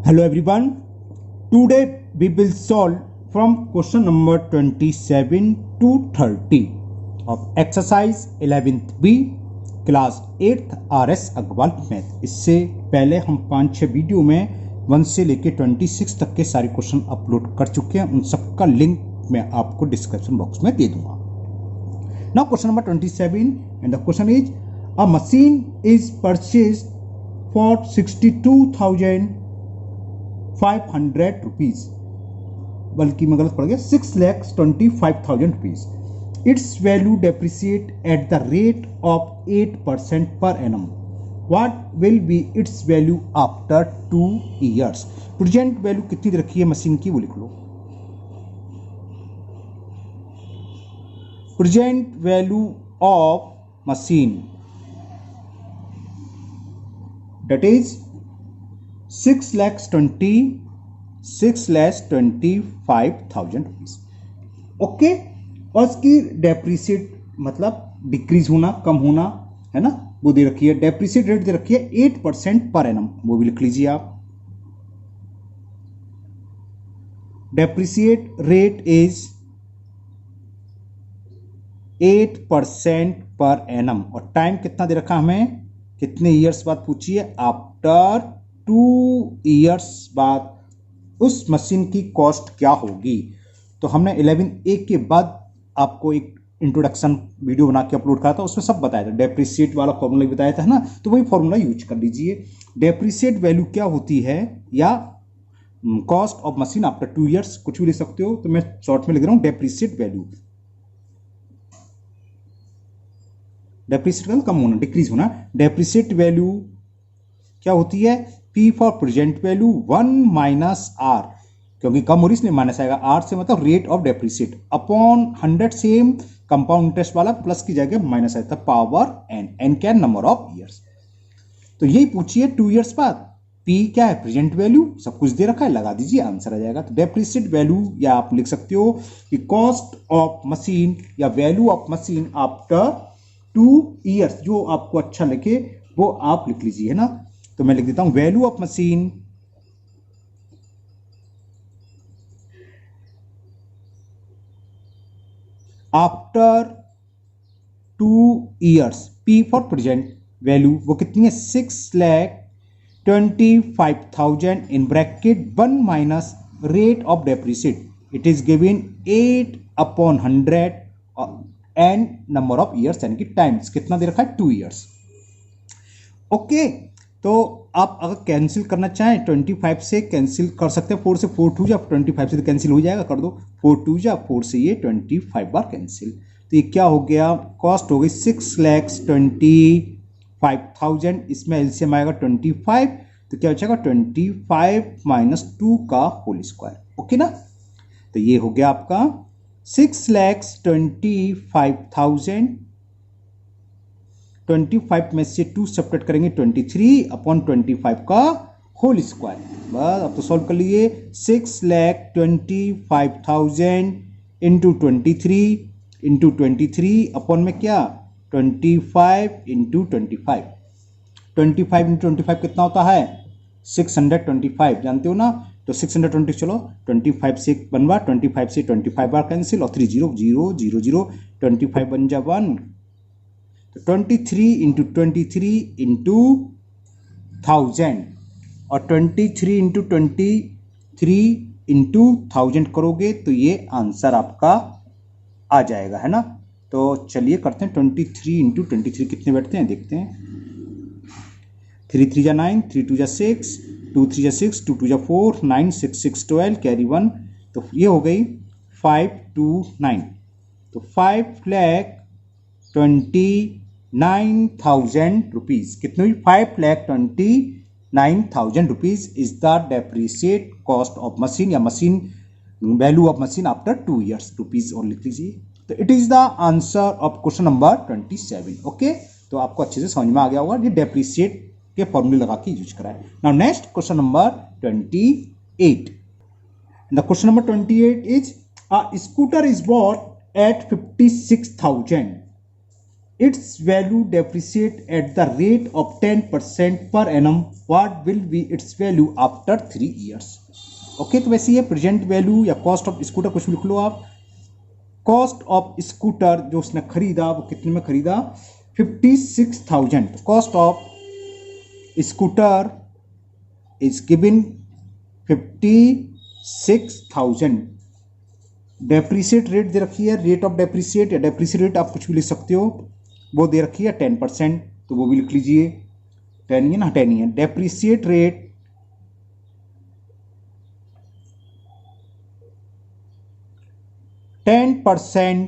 Hello everyone. Today we will solve from question number 27 to 30 of exercise 11th B class 8th RS Agarwal math. इससे पहले हम 5-6 video में 1 से लेके 26 तक के सारे क्वेश्चन अपलोड कर चुके हैं। उन सबका लिंक मैं आपको डिस्क्रिप्शन बॉक्स में दे दूंगा। Now question number 27 and the question is a machine is purchased for 62,500 rupees, बल्कि मैं गलत पड़ गया, 6,25,000 rupees. Its value depreciate at the rate of 8% per annum. What will be its value after 2 years। Present value कितनी रखी है machine की वो लिख लो। Present value of machine that is 6,25,000 rupees. Okay, और इसकी डेप्रिसिएट मतलब डिक्रीज होना, कम होना है ना, वो दे रखी है। डेप्रिसिएट रेट दे रखी है 8% पर एनम, वो भी लिख लीजिए आप। Depreciate rate is 8% per annum, और टाइम कितना दे रखा हमें, कितने ईयर्स बाद पूछिए, आफ्टर 2 years बाद उस मशीन की कॉस्ट क्या होगी। तो हमने 11A के बाद आपको एक इंट्रोडक्शन वीडियो बना के अपलोड करा था, उसमें सब बताया था, डेप्रिसिएट वाला फॉर्मूला भी बताया था ना, तो वही फॉर्मूला यूज कर लीजिए। डेप्रिसिएट वैल्यू क्या होती है, या cost of machine after 2 years, कुछ भी लिख सकते हो, तो मैं शॉर्ट में लिख रहा हूं डेप्रिसिएट वैल्यू। डेप्रिसिएट कम होना, डिक्रीज होना। डेप्रिसिएट वैल्यू क्या होती है, P for present value 1 - R, क्योंकि कम हो रही इसलिए माइनस आएगा। R से मतलब rate of depreciate upon 100, same compound interest वाला, प्लस की जगह माइनस आएगा, पावर n क्या नंबर ऑफ ईयर्स। तो यही पूछिए 2 years बाद। P क्या है, प्रेजेंट वैल्यू, सब कुछ दे रखा है, लगा दीजिए, आंसर आ जाएगा। तो डेप्रिसिएट वैल्यू, या आप लिख सकते हो कि कॉस्ट ऑफ मशीन या value of machine after 2 years, जो आपको अच्छा लगे वो आप लिख लीजिए, है ना। तो मैं लिख देता हूं value of machine after 2 years। P for present value वो कितनी है, 6,25,000 in bracket 1 - rate of depreciate, it is given 8/100 and number of years, यानी कि टाइम्स कितना दे रखा है, 2 years। ओके, तो आप अगर कैंसिल करना चाहें 25 से कैंसिल कर सकते हैं, 4 से 4 2 जा, 25 से तो कैंसिल हो जाएगा, कर दो 4 2 जा, 4 से ये 25 बार कैंसिल। तो ये क्या हो गया, कॉस्ट हो गई 6,25,000, इसमें एलसीएम आएगा 25, तो क्या हो जाएगा 25 - 2 का होल स्क्वायर। ओके ना, तो ये हो गया आपका 6,25,000, 25 में से 2 सब्ट्रैक्ट करेंगे 23/25 का होल स्क्वायर। बस अब तो सॉल्व कर लिए। 6,25,000 इंटू 23 अपॉन में क्या, 25 इंटू 25। 25 इंटू 25 कितना होता है, 625, जानते हो ना। तो 620, चलो 25 से 1 बार, 25 से 25 बार कैंसिल, और 3 0 0 0 0, 25 बन जा 1, तो 23 इंटू 23 इंटू 1000, और 23 इंटू 23 इंटू 1000 करोगे तो ये आंसर आपका आ जाएगा, है ना। तो चलिए करते हैं 23 इंटू 23 कितने बैठते हैं, देखते हैं। 3 3 जा 9, 3 2 जा 6, 2 3 जा 6, 2 2 जा 4, 9 6 6 12, कैरी 1, तो ये हो गई 529। तो 5,29,000 रुपीज, कितने हुई, 5,29,000 rupees is the depreciate cost of machine, या machine value of machine after 2 years, rupees और लिख लीजिए। तो it is the answer of question number 27। Okay, तो आपको अच्छे से समझ में आ गया होगा, ये डेप्रिसिएट के फॉर्मूले लगा के यूज करा है। Now next question number 28। The question number 28 is a scooter is bought at 56,000 its value depreciate at the rate of 10% per annum, what will be its value after 3 years? Okay, तो वैसे ये present value या cost of scooter कुछ भी लिख लो आप। Cost of scooter जो उसने खरीदा वो कितने में खरीदा? 56,000। Cost of scooter is given 56,000। Depreciate rate दे रखी है, रेट ऑफ डेप्रीशिएट या डेप्रीशिएट रेट आप कुछ भी लिख सकते हो, वो दे रखी है 10%, तो वो भी लिख लीजिए। 10 ही है ना, 10 ही है। डेप्रीशिएट रेट 10%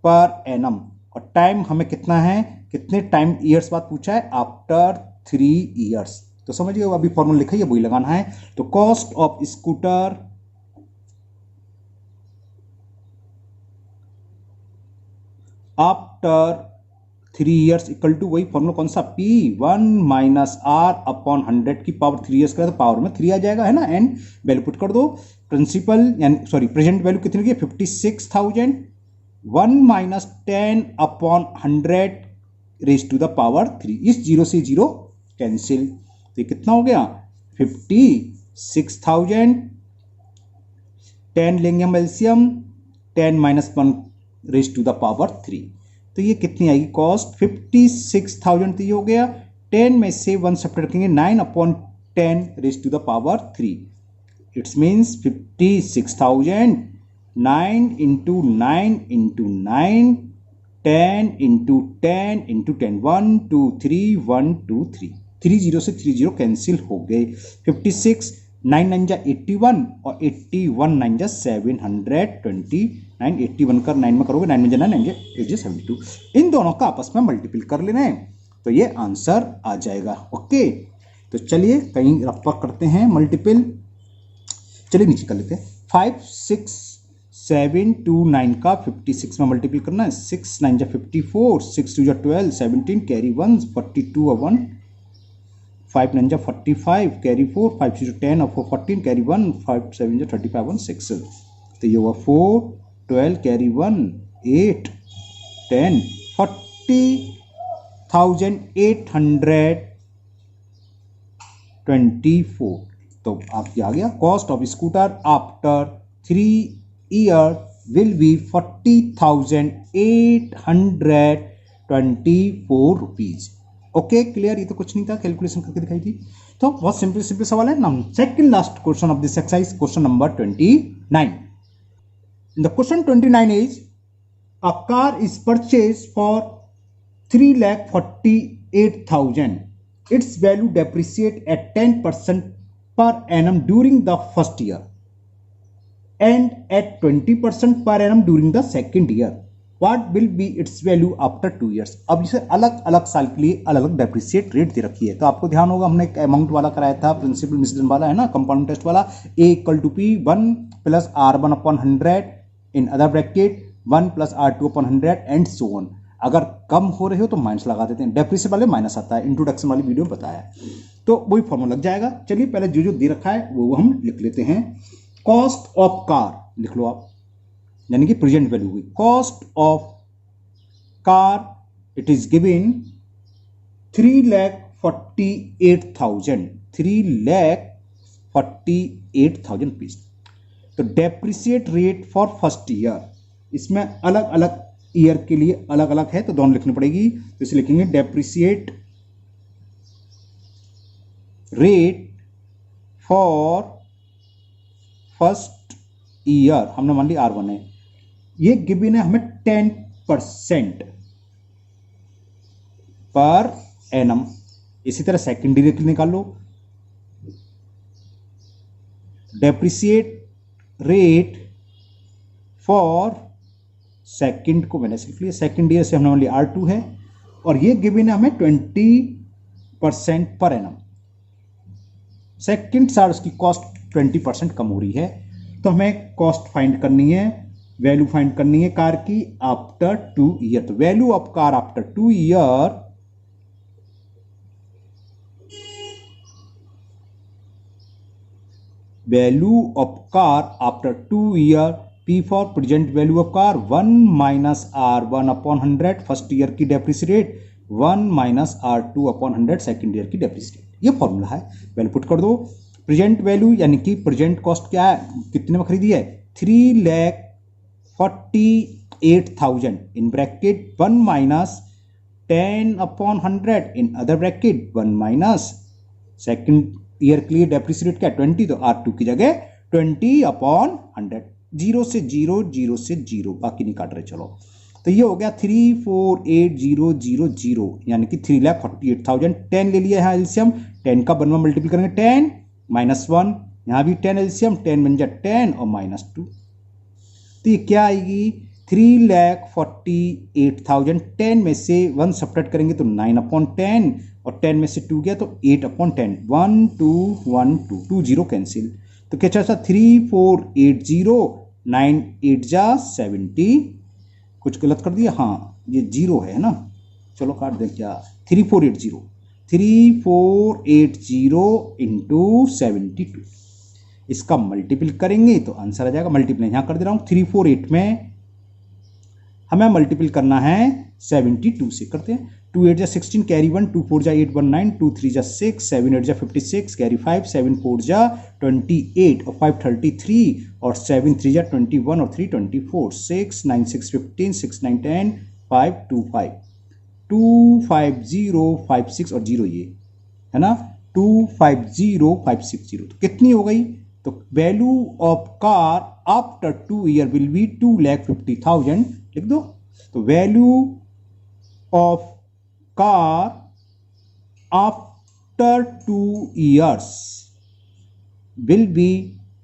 पर एनम, और टाइम हमें कितना है, कितने टाइम ईयर्स बाद पूछा है? After 3 years. तो समझिए अभी फॉर्मूला लिखा है, वही लगाना है। तो cost of scooter after 3 years equal to वही फॉर्मूला कौन सा? P1 माइनस आर अपॉन 100 की पावर 3 ईयर्स का, तो पावर में 3 आ जाएगा, है ना। एंड वैल्यू पुट कर दो। प्रिंसिपल यानी सॉरी प्रेजेंट वैल्यू कितनी की? 56,000। 1 minus 10 upon 100 raise to the power 3। इस जीरो से जीरो कैंसिल, तो कितना हो गया? 56,000। 10 लेंगे हम LCM, 10 minus 1 raise to the power 3, तो ये कितनी आएगी कॉस्ट? 56,000। तो ये हो गया। 10 में से 1 सब्ट्रैक्ट रखेंगे, 9 upon 10 raise to the power 3। It's means 56,000 9 into 9 into 9 10 into 10 into 10 1 2 3 1 2 3 3 zero से 3 जीरो कैंसिल हो गए। 56 9 9 जा 81 और 81 9 जा 729। 81 कर 9 में करोगे, 9 में जा 9 9 जा 72। इन दोनों का आपस में मल्टीपल कर लेना है, तो ये आंसर आ जाएगा। ओके, तो चलिए कहीं रफ्फा करते हैं मल्टीपल। चलिए नीचे कर लेते हैं। 5 6 7 2 9 का 56 में मल्टीपल करना है। 6 9 जा 54, 6 2 जा 12, 17 कैरी 1, 42 और 1, 5 9 जा 45 कैरी 4, 5 6 10 और 4 14 कैरी 1, 5 7 जा 35 1 6। तो ये हुआ 4 12 कैरी 1 8 10 40,824। तो आपकी आ गया cost of scooter after 3 year will be 40,824 rupees. Okay clear, ये तो कुछ नहीं था, कैलकुलेशन करके दिखाई थी। तो बहुत सिंपल सिंपल सवाल है ना। Second last question of this exercise, question number 29। The question 29 is, a car is purchased for 3,48,000. Its value depreciate at 10% per annum during the first year and at 20% per annum during the second year. What will be its value after 2 years? अब इसे अलग अलग साल के लिए अलग अलग depreciate rate दे रखी है। तो आपको ध्यान होगा हमने एक अमाउंट वाला कराया था, प्रिंसिपल मिसलेनियस वाला है ना, कंपाउंड टेस्ट वाला। A equal to P1 plus R1 upon 100 in other bracket 1 plus R2 upon 100 and so on. अगर कम हो रहे हो तो माइनस लगा देते हैं, डेप्रिसिएट वाले माइनस आता है, इंट्रोडक्शन वाली वीडियो में बताया, तो वही फॉर्मूला लग जाएगा। चलिए पहले जो जो दे रखा है वो हम लिख लेते हैं। कॉस्ट ऑफ कार लिख लो आप, यानी कि प्रेजेंट वैल्यू हुई। Cost of car it is given 3,48,000, 3,48,000 rupees. तो depreciate rate for first year, इसमें अलग अलग ईयर के लिए अलग अलग है, तो दोनों लिखनी पड़ेगी। तो इसे लिखेंगे depreciate rate for first year, हमने मान लिया R1 है, ये गिवन है हमें 10% पर एनम। इसी तरह सेकेंड ईयर निकाल लो, डेप्रिसिएट रेट फॉर सेकंड को मैंने लिख लिया, सेकंड ईयर से हमने मान लिया R2 है, और ये गिवन है हमें 20% पर एनम। सेकंड साल उसकी कॉस्ट 20% कम हो रही है, तो हमें कॉस्ट फाइंड करनी है, वैल्यू फाइंड करनी है कार की आफ्टर 2 ईयर। तो value of car after 2 year value of car after 2 year P for present value of car 1 minus R1/100 first year की depreciate, 1 minus R2 upon 100 second year की depreciate. ये formula है, value put कर दो। Present value यानी कि present cost क्या है, कितने में खरीदी है, 3,48,000 in bracket 1 minus 10 upon 100 in other bracket 1 minus second year के लिए डेप्रिसिएट क्या 20, तो R2 की जगह 20 अपॉन 100, 0 से 0 0 से 0, बाकी नहीं काट रहे। चलो तो ये हो गया 348,000 यानी कि 3,48,000। 10 ले लिया यहाँ एलसीएम, 10 का 1 में मल्टीप्लाई करेंगे 10 माइनस 1, यहाँ भी 10 एलसीएम, 10 बन जाए 10 और माइनस 2, तो ये क्या आएगी 3,48,000। 10 में से 1 सब्ट्रैक्ट करेंगे तो 9/10 और 10 में से 2 गया तो 8/10, 1 2 1 2 2 0 कैंसिल, तो क्या चाहता 3480, 9 8 जा 70, कुछ गलत कर दिया, हाँ ये 0 है ना, चलो काट दें क्या 3480 इंटू 72, इसका मल्टीपल करेंगे तो आंसर आ जाएगा। मल्टीपल यहाँ कर दे रहा हूँ, 348 में हमें मल्टीपल करना है 72 से, करते हैं 2 8 जा 16 कैरी 1, 2 4 जा 8 1 9, 2 3 जा 6, 7 8 जा 56 कैरी 5, 7 4 जा 28 और 5 33 और 7 3 जा 21 और 3 24, 6 9 6 15, 6 9 10, 5 2 5, 2 5 0 5 6 और 0 ये है ना 2 5 0 5 6 0, तो कितनी हो गई, तो value of car after 2 year will be 2,50,000, लिख दो। तो value of car after 2 years will be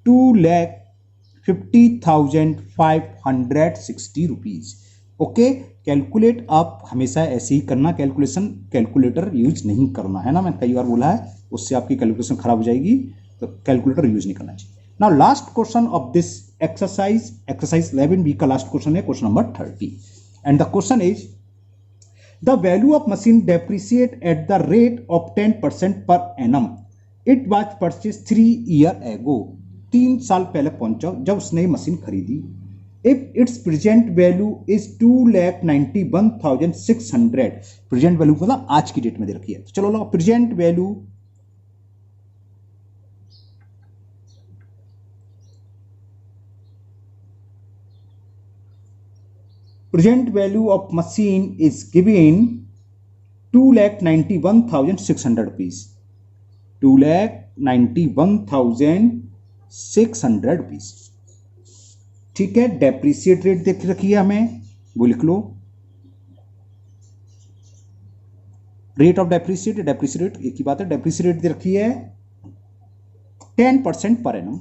2,50,560 rupees. Okay, calculate आप हमेशा ऐसे ही करना, कैलकुलेशन कैलकुलेटर यूज नहीं करना है ना, मैं कई बार बोला है, उससे आपकी कैलकुलेशन खराब हो जाएगी, तो कैलकुलेटर यूज नहीं करना चाहिए। Now last question of this exercise 11B का लास्ट क्वेश्चन है question number 30 and the question is the value of machine depreciate at the rate of 10% per annum, it was purchase 3 year ago, 3 साल पहले पहुंचा जब उसने machine खरीदी। If it's present value is 2,91,600, present value मतलब आज की डेट में दे रखी है, तो चलो लोग present value present value of machine is given 2,91,600 rupees, 2,91,600 rupees, ठीक है। डेप्रिसिएट रेट देख रखी है हमें, वो लिख लो, रेट ऑफ डेप्रिसिएट, डेप्रिसिएट एक ही बात है, डेप्रिसिएट दे रखी है 10% पर एनम।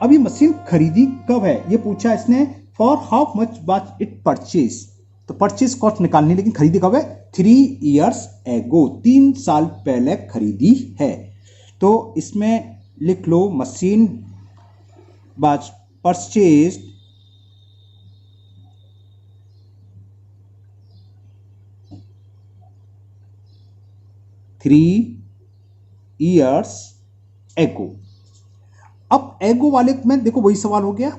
अब ये मशीन खरीदी कब है ये पूछा इसने, for how much was it purchase, तो परचेज कॉस्ट निकालनी, लेकिन खरीदी कब है 3 years एगो, 3 साल पहले खरीदी है। तो इसमें लिख लो मशीन वाज परचेज 3 years एगो। अब एगो वाले में देखो वही सवाल हो गया,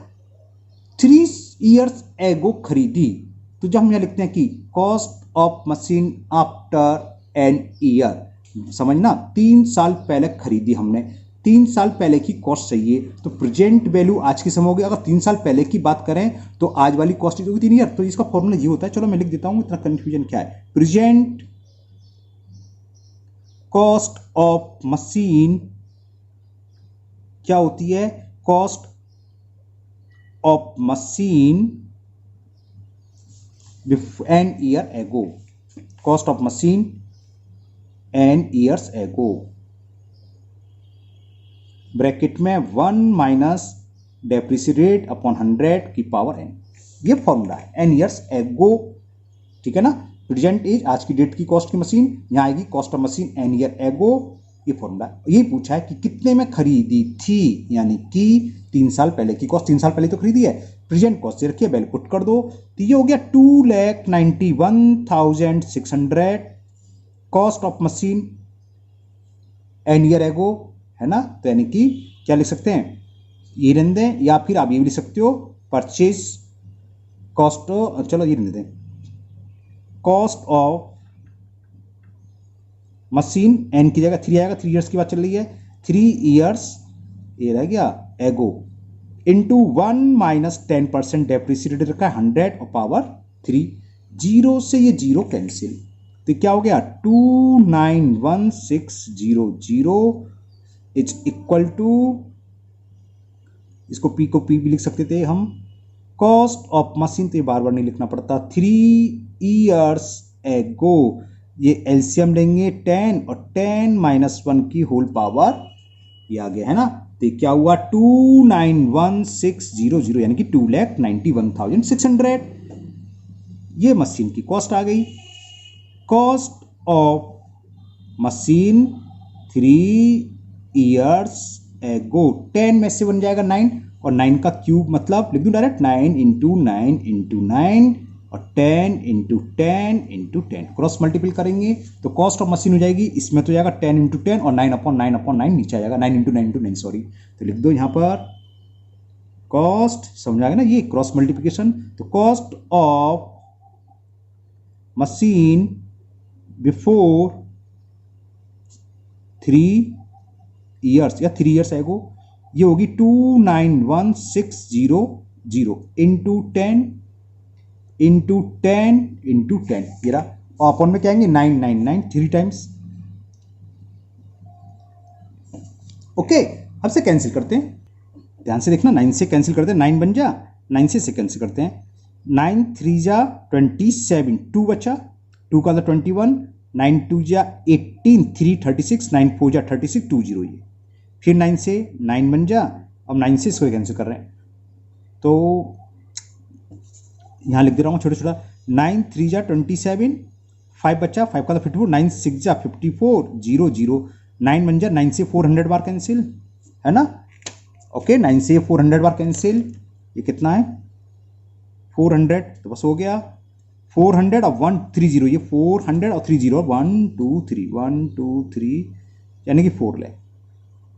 3 years एगो खरीदी, तो जब हम यहां लिखते हैं कि cost of machine after n year, समझना 3 साल पहले खरीदी हमने, 3 साल पहले की कॉस्ट चाहिए, तो प्रेजेंट वैल्यू आज की समय हो गया। अगर 3 साल पहले की बात करें तो आज वाली कॉस्ट होगी 3 ईयर, तो इसका फॉर्मूला ये होता है, चलो मैं लिख देता हूं, इतना कंफ्यूजन क्या है। प्रेजेंट कॉस्ट ऑफ मशीन क्या होती है, cost of machine n year ago, cost of machine n years ago, bracket में 1 माइनस डेप्रिसिएट अपॉन 100 की पावर एन, ये फॉर्मूला है एन ईयर्स एगो, ठीक है ना। प्रेजेंट इज आज की डेट की कॉस्ट की मशीन, यहां आएगी cost of machine n year ago, ये फॉर्मूला। ये पूछा है कि कितने में खरीदी थी, यानी कि 3 साल पहले की कॉस्ट, 3 साल पहले तो खरीदी है, प्रेजेंट कॉस्ट से रखिए, वैल्यू पुट कर दो, तो ये हो गया 2,91,600 cost of machine n year ago, है ना। तो यानी कि क्या लिख सकते हैं ये रहने दें, या फिर आप ये भी लिख सकते हो परचेज कॉस्ट, चलो ये रहने दें, कॉस्ट ऑफ मशीन एन की जगह 3 आएगा, 3 ईयर्स की बात चल रही है, 3 ईयर्स ये रह गया एगो इंटू 1 माइनस 10% डेप्रिसिएटेड रखा है 100 और पावर 3, 0 से ये 0 कैंसिल, तो क्या हो गया 291600 इज इक्वल टू, इसको पी को पी भी लिख सकते थे हम, कॉस्ट ऑफ मशीन, तो ये बार बार नहीं लिखना पड़ता, 3 ईयर्स एगो, ये एलसीएम लेंगे 10 और 10 माइनस 1 की होल पावर, ये आ गया है ना, तो क्या हुआ 291600 यानी कि 2,91,600, ये मशीन की कॉस्ट आ गई। Cost of machine 3 years ago, 10 में से बन जाएगा 9 और 9 का क्यूब मतलब लिख दूं डायरेक्ट 9 इंटू 9 इंटू 9 और 10 इंटू 10 इंटू 10, क्रॉस मल्टीपल करेंगे तो कॉस्ट ऑफ मशीन हो जाएगी, इसमें तो जाएगा 10 इंटू 10 और 9 अपॉन 9 अपॉन 9 नीचे आ जाएगा 9 इंटू 9 इंटू 9 सॉरी, तो लिख दो यहाँ पर कॉस्ट, समझ आ गया ना ये क्रॉस मल्टीप्लिकेशन, तो cost of machine before 3 years या 3 ईयर्स एगो, ये होगी 291600 इंटू 10 इंटू 10 इंटू 10, ये रहा, और अपॉन में क्या आएंगे 999 3 टाइम्स। ओके, अब से कैंसिल करते हैं, ध्यान से देखना, 9 से कैंसिल करते हैं, 9 बन जा, 9 से कैंसिल करते हैं, 9 3 जा 27, 2 बचा, 2 का 21, 9 2 जा 18, 3 36, 9 4 जा 36, 2 0 ये, फिर 9 से 9 बन जा, अब 9 से इसको कैंसिल कर रहे हैं, तो यहाँ लिख दे रहा हूँ छोटा छोटा, 9 3 जा 27, 5 बचा, 5 का 54, 9 6 जा 54, 0 0, 9 बन जा, 9 से 400 बार कैंसिल है ना, ओके 9 से 400 बार कैंसिल, ये कितना है 400, तो बस हो गया 400 और 130, ये 400 और 30, 1 2 3 1 2 3 यानी कि 4 लाख।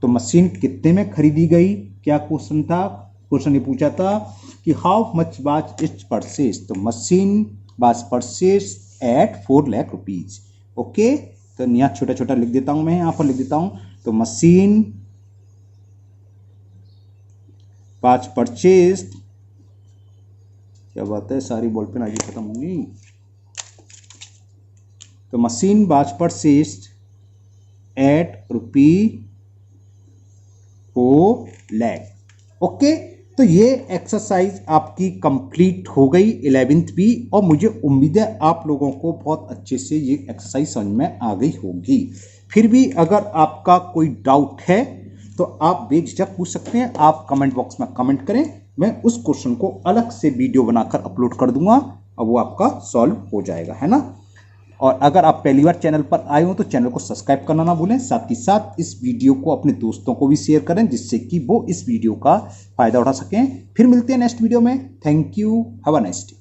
तो मशीन कितने में खरीदी गई, क्या क्वेश्चन था, क्वेश्चन ये पूछा था कि how much was its purchase, तो machine was purchase at 4 lakh rupees. Okay, तो यहाँ छोटा छोटा लिख देता हूं, मैं यहाँ पर लिख देता हूं, तो मशीन वाज परचेज, क्या बात है सारी बॉल पेन आज खत्म होंगी, तो machine was purchase at ₹4 lakh. Okay, तो ये एक्सरसाइज आपकी कंप्लीट हो गई 11th भी, और मुझे उम्मीद है आप लोगों को बहुत अच्छे से ये एक्सरसाइज समझ में आ गई होगी। फिर भी अगर आपका कोई डाउट है तो आप बेझिझक पूछ सकते हैं, आप कमेंट बॉक्स में कमेंट करें, मैं उस क्वेश्चन को अलग से वीडियो बनाकर अपलोड कर दूंगा और वो आपका सॉल्व हो जाएगा, है ना। और अगर आप पहली बार चैनल पर आए हो तो चैनल को सब्सक्राइब करना ना भूलें, साथ ही साथ इस वीडियो को अपने दोस्तों को भी शेयर करें जिससे कि वो इस वीडियो का फायदा उठा सकें। फिर मिलते हैं नेक्स्ट वीडियो में, thank you, have a nice day.